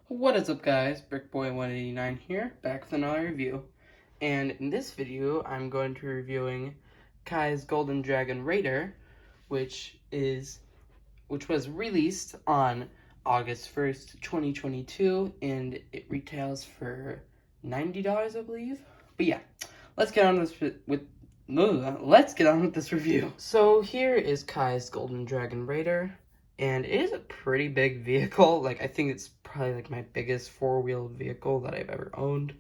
What is up, guys? Brickboy189 here, back with another review. And in this video, I'm going to be reviewing Kai's Golden Dragon Raider, which was released on August 1st, 2022, and it retails for $90, I believe. But yeah, let's get on with this review. So here is Kai's Golden Dragon Raider. And it is a pretty big vehicle. Like, I think it's probably like my biggest four-wheeled vehicle that I've ever owned.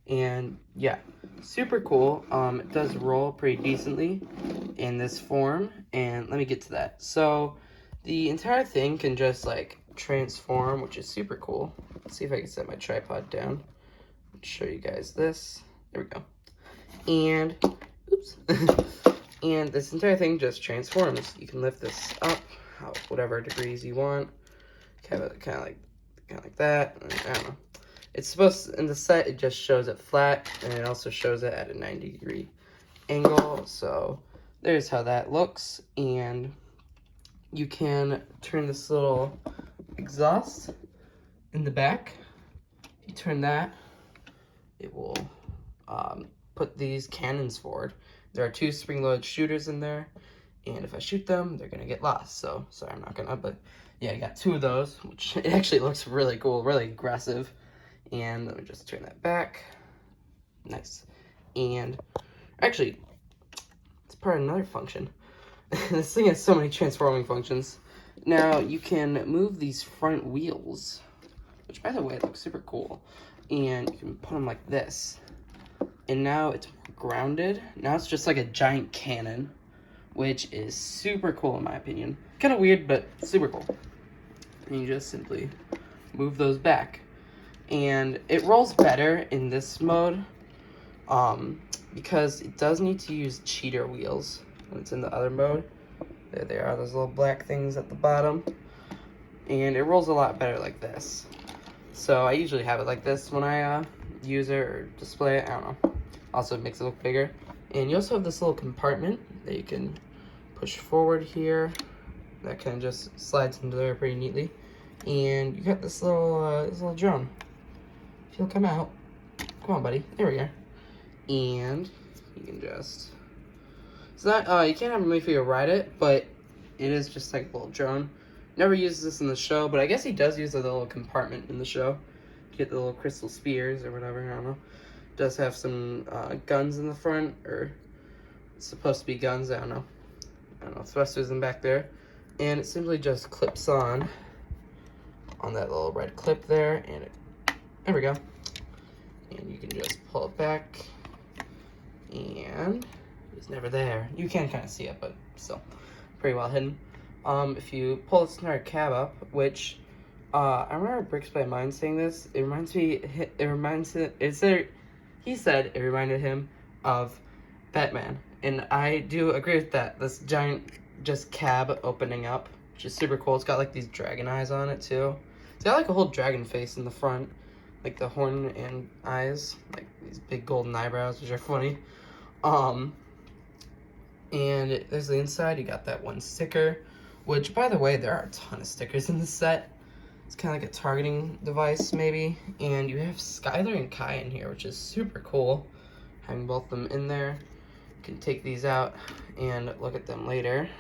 And yeah, super cool. It does roll pretty decently in this form. And let me get to that. So the entire thing can just like transform, which is super cool. Let's see if I can set my tripod down and show you guys this. There we go. And oops. And this entire thing just transforms. You can lift this up whatever degrees you want, kind of like that. I don't know. It's supposed to, in the set it just shows it flat, and it also shows it at a 90-degree angle. So there's how that looks, and you can turn this little exhaust in the back. If you turn that, it will put these cannons forward. There are two spring-loaded shooters in there. And if I shoot them, they're gonna get lost. So, sorry, I'm not gonna, but yeah, I got two of those, which it actually looks really cool, really aggressive. And let me just turn that back. Nice. And actually, it's part of another function. This thing has so many transforming functions. Now, you can move these front wheels, which, by the way, looks super cool. And you can put them like this. And now it's grounded. Now it's just like a giant cannon, which is super cool in my opinion. Kind of weird, but super cool. And you just simply move those back. And it rolls better in this mode because it does need to use cheater wheels when it's in the other mode. There they are, those little black things at the bottom. And it rolls a lot better like this. So I usually have it like this when I use it or display it, I don't know. Also, it makes it look bigger. And you also have this little compartment that you can push forward here. That kind of just slides into there pretty neatly. And you got this little drone. If you'll come out, come on, buddy. There we go. And you can just. It's not. You can't have Mayfield ride it, but it is just like a little drone. Never uses this in the show, but I guess he does use the little compartment in the show to get the little crystal spears or whatever. I don't know. Does have some guns in the front, or it's supposed to be guns, I don't know, thrusters in back there, and it simply just clips on that little red clip there, and there we go, and you can just pull it back, and it's never there. You can kind of see it, but still pretty well hidden. If you pull this entire cab up, which I remember Bricks by Mine saying this, he said it reminded him of Batman. And I do agree with that. This giant just cab opening up, which is super cool. It's got like these dragon eyes on it too. It's got like a whole dragon face in the front, like the horn and eyes, like these big golden eyebrows, which are funny. And there's the inside. You got that one sticker, which, by the way, there are a ton of stickers in this set. It's kind of like a targeting device, maybe. And you have Skylar and Kai in here, which is super cool. Having both of them in there. You can take these out and look at them later.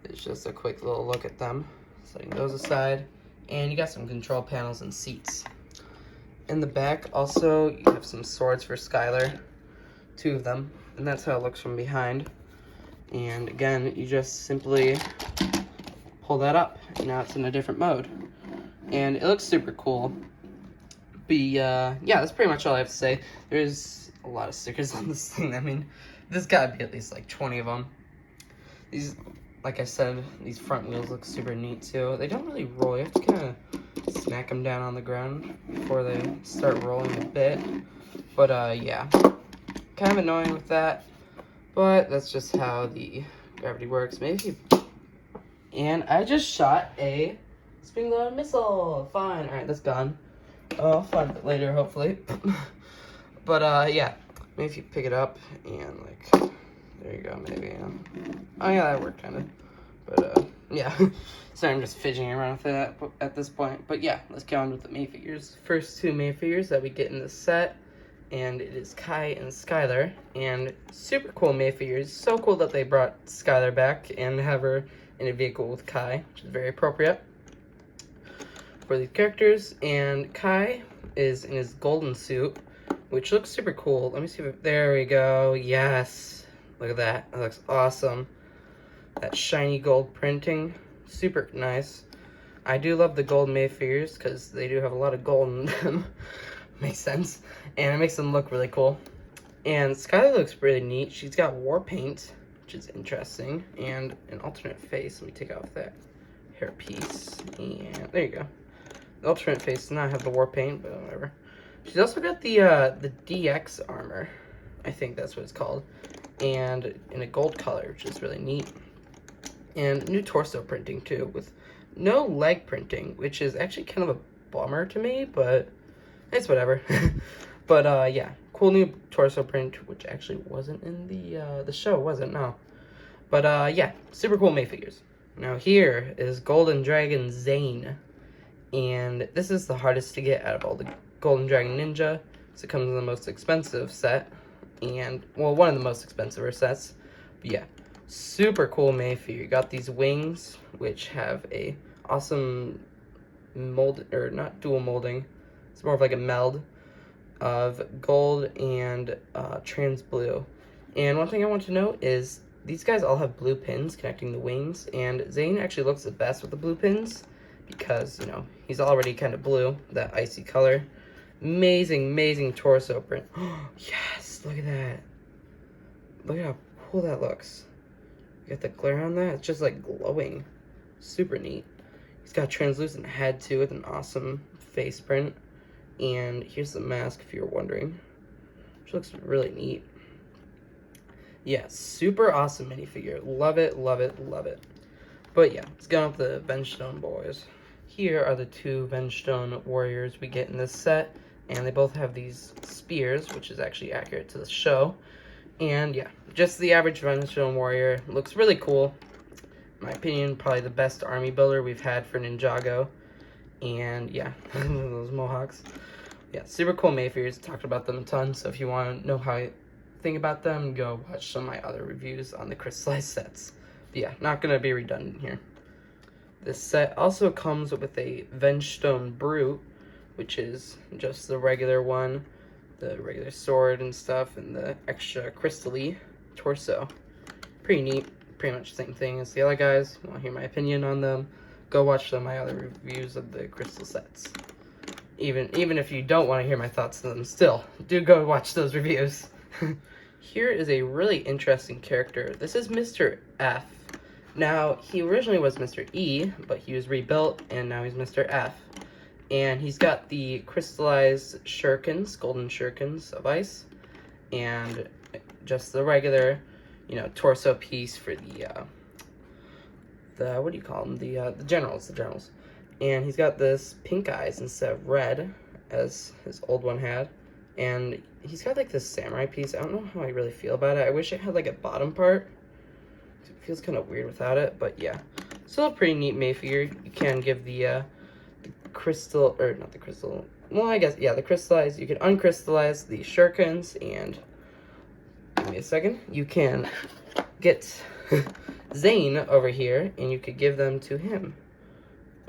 It's just a quick little look at them. Setting those aside. And you got some control panels and seats. In the back, also, you have some swords for Skylar. Two of them. And that's how it looks from behind. And again, you just simply pull that up. And now it's in a different mode. And it looks super cool. But yeah, that's pretty much all I have to say. There's a lot of stickers on this thing. I mean, there's gotta be at least like 20 of them. These, like I said, these front wheels look super neat too. They don't really roll. You have to kind of smack them down on the ground before they start rolling a bit. But yeah, kind of annoying with that. But that's just how the gravity works. Maybe. And I just shot a spring-loaded missile. Fine. All right, that's gone. I'll find it later, hopefully. But yeah, maybe if you pick it up and like, there you go, maybe. Oh yeah, that worked kind of. But Yeah. So I'm just fidgeting around with it at this point. But yeah, let's get on with the main figures. First two main figures that we get in this set, and it is Kai and Skylar. And super cool main figures. So cool that they brought Skylar back and have her in a vehicle with Kai, which is very appropriate for these characters. And Kai is in his golden suit, which looks super cool. Let me see if there we go. Yes. Look at that. That looks awesome. That shiny gold printing, super nice. I do love the gold May figures because they do have a lot of gold in them. Makes sense. And it makes them look really cool. And Skylar looks really neat. She's got war paint, which is interesting, and an alternate face. Let me take off that hair piece. And there you go. The alternate face does not have the war paint, but whatever. She's also got the DX armor. I think that's what it's called. And in a gold color, which is really neat. And new torso printing too, with no leg printing, which is actually kind of a bummer to me, but it's whatever. But yeah, cool new torso print, which actually wasn't in the show, was it? No. But yeah, super cool May figures. Now here is Golden Dragon Zane, and this is the hardest to get out of all the Golden Dragon Ninja. So it comes in the most expensive set, and well, one of the most expensive sets. But yeah. Super cool May figure. You got these wings, which have a awesome mold, or not dual molding. It's more of like a meld of gold and trans blue. And one thing I want to note is these guys all have blue pins connecting the wings, and Zane actually looks the best with the blue pins because, you know, he's already kind of blue, that icy color. Amazing, amazing torso print. Yes, look at that. Look at how cool that looks. You got the glare on that? It's just like glowing. Super neat. He's got a translucent head too with an awesome face print. And here's the mask if you're wondering. Which looks really neat. Yeah, super awesome minifigure. Love it, love it, love it. But yeah, let's get on with the Vengestone boys. Here are the two Vengestone warriors we get in this set. And they both have these spears, which is actually accurate to the show. And yeah, just the average Vengestone warrior. Looks really cool. In my opinion, probably the best army builder we've had for Ninjago. And yeah, those mohawks. Yeah, super cool May figures. Talked about them a ton, so if you want to know how I think about them, go watch some of my other reviews on the crystallized sets. But yeah, not going to be redundant here. This set also comes with a Vengestone Brute, which is just the regular one. The regular sword and stuff, and the extra crystal-y torso. Pretty neat. Pretty much the same thing as the other guys. If you want to hear my opinion on them, go watch some of my other reviews of the crystal sets. Even if you don't want to hear my thoughts on them, still, do go watch those reviews. Here is a really interesting character. This is Mr. F. Now, he originally was Mr. E, but he was rebuilt, and now he's Mr. F. And he's got the crystallized shurikens, golden shurikens of ice, and just the regular, you know, torso piece for the what do you call them? The generals, And he's got this pink eyes instead of red, as his old one had. And he's got like this samurai piece. I don't know how I really feel about it. I wish it had like a bottom part. It feels kind of weird without it, but yeah. Still a pretty neat May figure. You can give the crystal, or not the crystal, well, I guess, yeah, the crystallized, you can uncrystallize the shurikens, and give me a second, you can get Zane over here, and you could give them to him,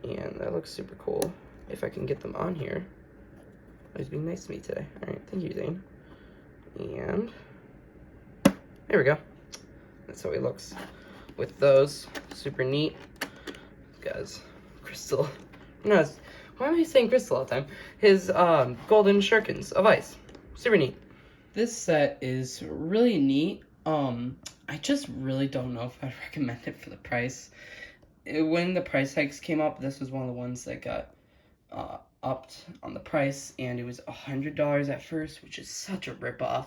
and that looks super cool, if I can get them on here. He's being nice to me today. Alright, thank you, Zane. And there we go. That's how he looks with those. Super neat. Guys, crystal. No, why am I saying crystal all the time? His golden shurikens of ice. Super neat. This set is really neat. I just really don't know if I'd recommend it for the price. When the price hikes came up, this was one of the ones that got upped on the price, and it was $100 at first, which is such a ripoff.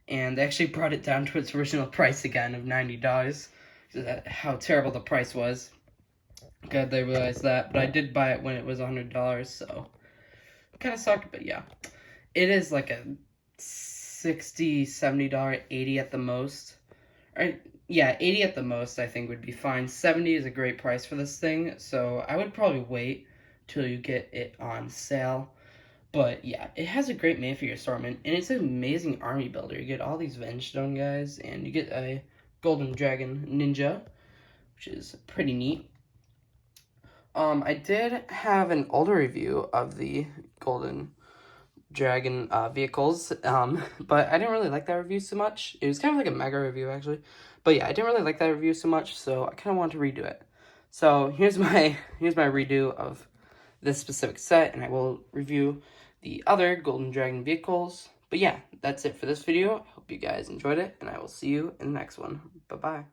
And they actually brought it down to its original price again of $90. How terrible the price was. Glad they realized that, but I did buy it when it was $100, so kind of sucked, but yeah. It is like a $60, $70, $80 at the most. Right? Yeah, 80 at the most I think would be fine. 70 is a great price for this thing, so I would probably wait till you get it on sale. But yeah, it has a great minifigure assortment, and it's an amazing army builder. You get all these Venge Stone guys, and you get a Golden Dragon Ninja, which is pretty neat. I did have an older review of the Golden Dragon vehicles, but I didn't really like that review so much. It was kind of like a mega review, actually. But yeah, I didn't really like that review so much, so I kind of wanted to redo it. So here's my redo of this specific set, and I will review the other Golden Dragon vehicles. But yeah, that's it for this video. Hope you guys enjoyed it, and I will see you in the next one. Bye-bye.